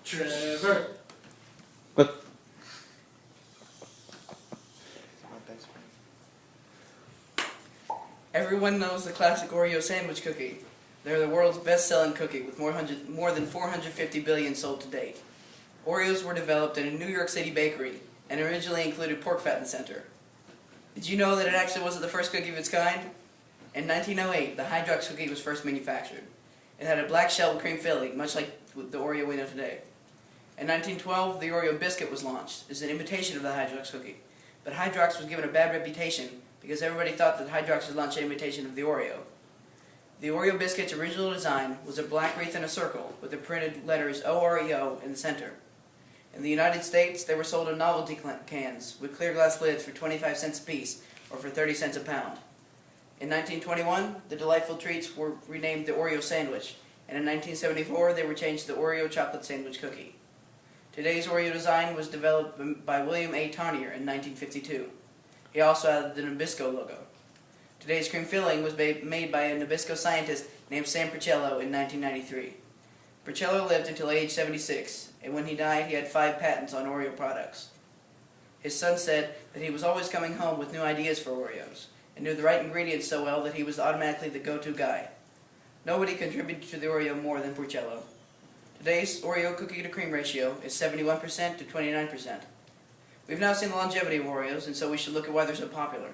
Trevor. But Everyone knows the classic Oreo sandwich cookie. They're the world's best-selling cookie with more than 450 billion sold to date. Oreos were developed in a New York City bakery and originally included pork fat in the center. Did you know that it actually wasn't the first cookie of its kind? In 1908, the Hydrox cookie was first manufactured. It had a black shell with cream filling, much like the Oreo we know today. In 1912, the Oreo biscuit was launched as an imitation of the Hydrox cookie. But Hydrox was given a bad reputation because everybody thought that Hydrox would launch an imitation of the Oreo. The Oreo biscuit's original design was a black wreath in a circle with the printed letters OREO in the center. In the United States, they were sold in novelty cans with clear glass lids for 25 cents a piece or for 30 cents a pound. In 1921, the delightful treats were renamed the Oreo sandwich, and in 1974 they were changed to the Oreo chocolate sandwich cookie. Today's Oreo design was developed by William A. Tarnier in 1952. He also added the Nabisco logo. Today's cream filling was made by a Nabisco scientist named Sam Porcello in 1993. Porcello lived until age 76, and when he died he had 5 patents on Oreo products. His son said that he was always coming home with new ideas for Oreos, and knew the right ingredients so well that he was automatically the go-to guy. Nobody contributed to the Oreo more than Porcello. Today's Oreo cookie-to-cream ratio is 71% to 29%. We've now seen the longevity of Oreos, and so we should look at why they're so popular.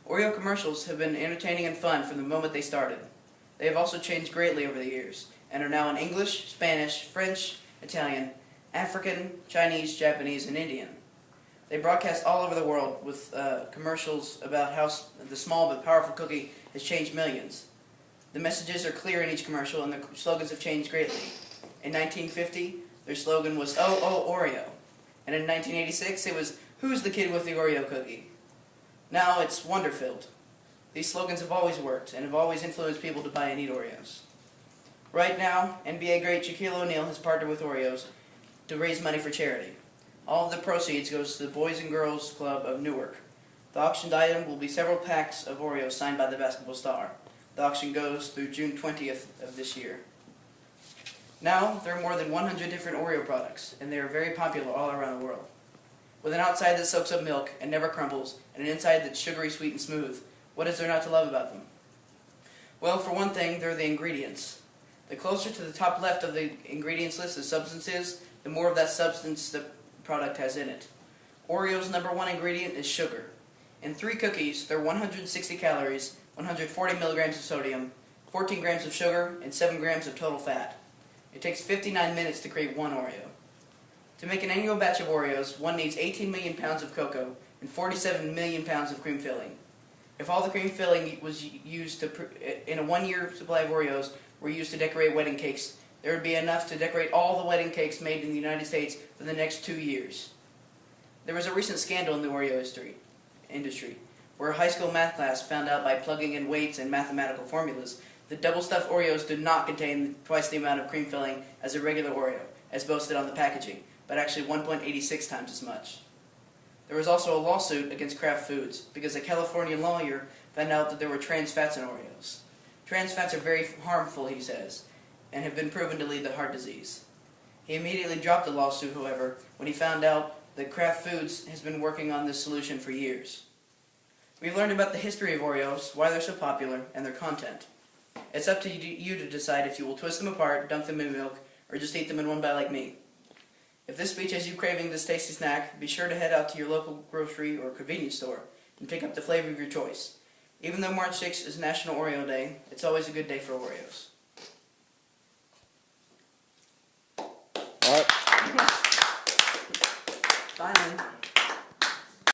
Oreo commercials have been entertaining and fun from the moment they started. They have also changed greatly over the years, and are now in English, Spanish, French, Italian, African, Chinese, Japanese, and Indian. They broadcast all over the world with commercials about how the small but powerful cookie has changed millions. The messages are clear in each commercial, and the slogans have changed greatly. In 1950, their slogan was, "Oh, oh, Oreo." And in 1986, it was, "Who's the kid with the Oreo cookie?" Now it's wonder-filled. These slogans have always worked, and have always influenced people to buy and eat Oreos. Right now, NBA great Shaquille O'Neal has partnered with Oreos to raise money for charity. All of the proceeds goes to the Boys and Girls Club of Newark. The auctioned item will be several packs of Oreos signed by the basketball star. The auction goes through June 20th of this year. Now, there are more than 100 different Oreo products, and they are very popular all around the world. With an outside that soaks up milk and never crumbles, and an inside that's sugary, sweet, and smooth, what is there not to love about them? Well, for one thing, they're the ingredients. The closer to the top left of the ingredients list the substance is, the more of that substance the product has in it. Oreo's #1 ingredient is sugar. In 3 cookies, there are 160 calories, 140 milligrams of sodium, 14 grams of sugar, and 7 grams of total fat. It takes 59 minutes to create 1 Oreo. To make an annual batch of Oreos, one needs 18 million pounds of cocoa and 47 million pounds of cream filling. If all the cream filling was used in a 1-year supply of Oreos were used to decorate wedding cakes, there would be enough to decorate all the wedding cakes made in the United States for the next 2 years. There was a recent scandal in the Oreo industry, where a high school math class found out by plugging in weights and mathematical formulas that double-stuffed Oreos did not contain twice the amount of cream filling as a regular Oreo, as boasted on the packaging, but actually 1.86 times as much. There was also a lawsuit against Kraft Foods because a California lawyer found out that there were trans fats in Oreos. Trans fats are very harmful, he says, and have been proven to lead to heart disease. He immediately dropped the lawsuit, however, when he found out that Kraft Foods has been working on this solution for years. We've learned about the history of Oreos, why they're so popular, and their content. It's up to you to decide if you will twist them apart, dunk them in milk, or just eat them in one bite like me. If this speech has you craving this tasty snack, be sure to head out to your local grocery or convenience store and pick up the flavor of your choice. Even though March 6th is National Oreo Day, it's always a good day for Oreos. all right.